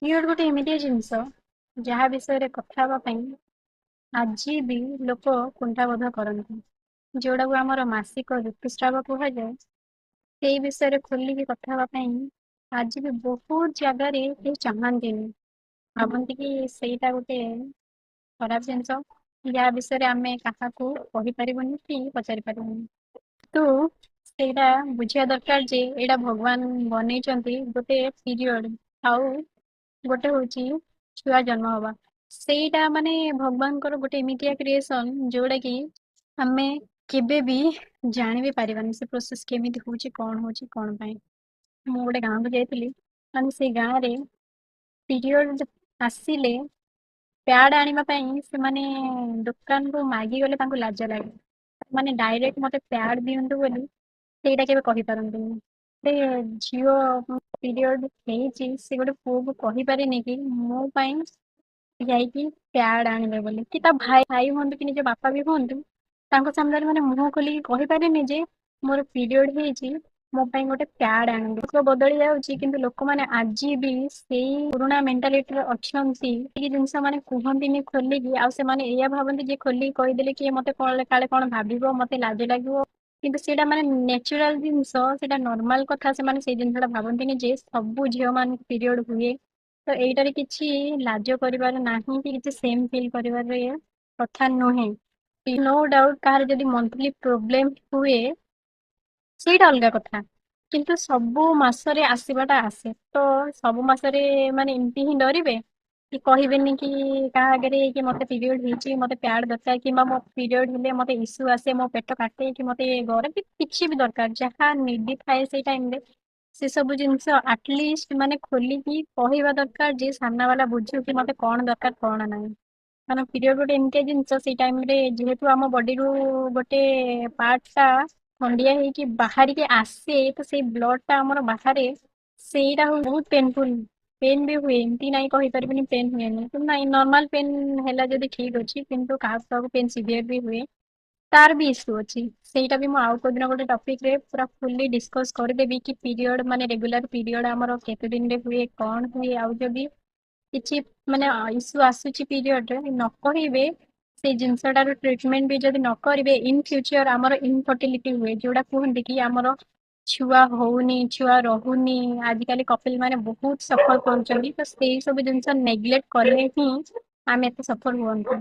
Period ଗୋଟେ ଏମିତିଆ ଜିନିଷ ଯାହା ବିଷୟରେ କଥା ହେବା ପାଇଁ ଆଜି ବି ଲୋକ କୁଣ୍ଠାବୋଧ କରନ୍ତି। ଯୋଉଟାକୁ ଆମର ମାସିକ ଋତୁସ୍ରାବ କୁହାଯାଏ, ସେଇ ବିଷୟରେ ଖୋଲିକି କଥା ହେବା ପାଇଁ ଆଜି ବି ବହୁତ ଜାଗାରେ କେହି ଚାହାନ୍ତିନି। ଭାବନ୍ତି କି ସେଇଟା ଗୋଟେ ଖରାପ ଜିନିଷ, ଯାହା ବିଷୟରେ ଆମେ କାହାକୁ କହିପାରିବୁନି କି ପଚାରି ପାରିବୁନି। ତୁ ସେଇଟା ବୁଝିବା ଦରକାର ଯେ ଏଇଟା ଭଗବାନ ବନେଇଛନ୍ତି ଗୋଟେ ପିରିୟଡ଼, ଆଉ ଗୋଟେ ହଉଛି ଛୁଆ ଜନ୍ମ ହବା। ସେଇଟା ମାନେ ଭଗବାନଙ୍କର ଗୋଟେ ଏମିତିଆ କ୍ରିଏସନ ଯୋଉଟା କି ଆମେ କେବେ ବି ଜାଣି ବି ପାରିବାନି ସେ ପ୍ରୋସେସ କେମିତି ହଉଛି କଣ ପାଇଁ। ମୁଁ ଗୋଟେ ଗାଁକୁ ଯାଇଥିଲି, ମାନେ ସେଇ ଗାଁରେ ପିରିୟଡ଼ ଆସିଲେ ପ୍ୟାଡ୍ ଆଣିବା ପାଇଁ ସେମାନେ ଦୋକାନକୁ ମାଗିଗଲେ ତାଙ୍କୁ ଲାଜ ଲାଗେ। ମାନେ ଡାଇରେକ୍ଟ ମତେ ପ୍ୟାଡ୍ ଦିଅନ୍ତୁ ବୋଲି ସେଇଟା କେବେ କହିପାରନ୍ତିନି। ଗୋଟେ ଝିଅ ପିରିୟଡ଼ ହେଇଛି, ସେ ଗୋଟେ ପୁଅକୁ କହିପାରିନି କି ମୋ ପାଇଁ ଯାଇକି ପ୍ୟାଡ୍ ଆଣିବେ ବୋଲି, କି ତା ଭାଇ ହୁଅନ୍ତୁ କି ନିଜ ବାପା ବି ହୁଅନ୍ତୁ, ତାଙ୍କ ସାମ୍ନାରେ ମାନେ ମୁହଁ ଖୋଲିକି କହିପାରିନି ଯେ ମୋର ପିରିୟଡ଼ ହେଇଛି, ମୋ ପାଇଁ ଗୋଟେ ପ୍ୟାଡ୍ ଆଣିବେ। ଯୁଗ ବଦଳି ଯାଉଛି କିନ୍ତୁ ଲୋକମାନେ ଆଜି ବି ସେଇ ପୁରୁଣା ମେଣ୍ଟାଲିଟିରେ ଅଛନ୍ତି। ଏଇ ଜିନିଷ ମାନେ କୁହନ୍ତିନି ଖୋଲିକି, ଆଉ ସେମାନେ ଏଇଆ ଭାବନ୍ତି ଯେ ଖୋଲିକି କହିଦେଲେ କିଏ ମତେ କାଳେ କଣ ଭାବିବ, ମତେ ଲାଜ ଲାଗିବ। କିନ୍ତୁ ସେଇଟା ମାନେ ନ୍ୟାଚୁରାଲ ଜିନିଷ, ସେଇଟା ନର୍ମାଲ କଥା। ସେମାନେ ସେଇ ଜିନିଷଟା ଭାବନ୍ତିନି ଯେ ସବୁ ଝିଅ ମାନଙ୍କୁ ପିରିୟଡ଼ ହୁଏ, ତ ଏଇଟାରେ କିଛି ଲାଜ କରିବାର ନାହିଁ କି କିଛି ସେମ୍ ଫିଲ୍ କରିବାର କଥା ନୁହେଁ। ନୋ ଡାଉଟ୍ କାହାର ଯଦି ମନ୍ଥଲି ପ୍ରୋବ୍ଲେମ ହୁଏ ସେଇଟା ଅଲଗା କଥା, କିନ୍ତୁ ସବୁ ମାସରେ ଆସିବାଟା ଆସେ। ତ ସବୁ ମାସରେ ମାନେ ଏମିତି ହିଁ ଡରିବେ କି କହିବେନି କି କାହା ଆଗରେ କି ମତେ ପିରିୟଡ଼ ହେଇଛି, ମତେ ପ୍ୟାଡ୍ ଦରକାର, କିମ୍ବା ମୋ ପିରିୟଡ଼ ହେଲେ ମତେ ଇସୁ ଆସେ, ମୋ ପେଟ କାଟେ, କି ମତେ ଘରେ ବି କିଛି ବି ଦରକାର ଯାହା ନିଡି ଥାଏ ସେଇ ଟାଇମରେ, ସେ ସବୁ ଜିନିଷ ଆଟଲିଷ୍ଟ ମାନେ ଖୋଲିକି କହିବା ଦରକାର ଯେ ସାମ୍ନା ବାଲା ବୁଝୁ କି ମତେ କଣ ଦରକାର କଣ ନାହିଁ। କାରଣ ପିରିୟଡ଼ ଗୋଟେ ଏମିତିଆ ଜିନିଷ, ସେଇ ଟାଇମରେ ଯେହେତୁ ଆମ ବଡିରୁ ଗୋଟେ ପାର୍ଟଟା ଖଣ୍ଡିଆ ହେଇକି ବାହାରିକି ଆସେ, ତ ସେଇ ବ୍ଲଡ ଟା ଆମର ବାହାରେ, ସେଇଟା ବହୁତ ପେନଫୁଲ। ପେନ୍ ବି ହୁଏ, ଏମିତି ନାଇଁ କହିପାରିବିନି ପେନ୍ ହୁଏନି, କିନ୍ତୁ ନାଇଁ ନର୍ମାଲ ପେନ୍ ହେଲା ଯଦି ଠିକ ଅଛି, କିନ୍ତୁ କାହାକୁ କାହାକୁ ପେନ୍ ସିଭିୟର ବି ହୁଏ, ତାର ବି ଇସ୍ୟୁ ଅଛି। ସେଇଟା ବି ମୁଁ ଆଉ କୋଉଦିନ ଗୋଟେ ଟପିକରେ ପୁରା ଫୁଲି ଡିସ୍କସ୍ କରିଦେବି କି ପିରିୟଡ଼ ମାନେ ରେଗୁଲାର ପିରିୟଡ଼ ଆମର କେତେ ଦିନରେ ହୁଏ, କଣ ହୁଏ। ଆଉ ଯଦି କିଛି ମାନେ ଇସ୍ୟୁ ଆସୁଛି ପିରିୟଡ଼ରେ, ନ କହିବେ ସେଇ ଜିନିଷଟାର ଟ୍ରିଟମେଣ୍ଟ ବି ଯଦି ନ କରିବେ, ଇନ୍ ଫ୍ୟୁଚର ଆମର ଇନଫର୍ଟିଲିଟି ହୁଏ, ଯୋଉଟା କୁହନ୍ତି କି ଆମର ଛୁଆ ହଉନି, ଛୁଆ ରହୁନି। ଆଜିକାଲି କପିଲ ମାନେ ବହୁତ ସଫର କରୁଛନ୍ତି, ତ ସେଇ ସବୁ ଜିନିଷ ନେଗଲେକ୍ଟ କଲେ ହିଁ ଆମେ ଏତେ ସଫର ହୁଅନ୍ତୁ।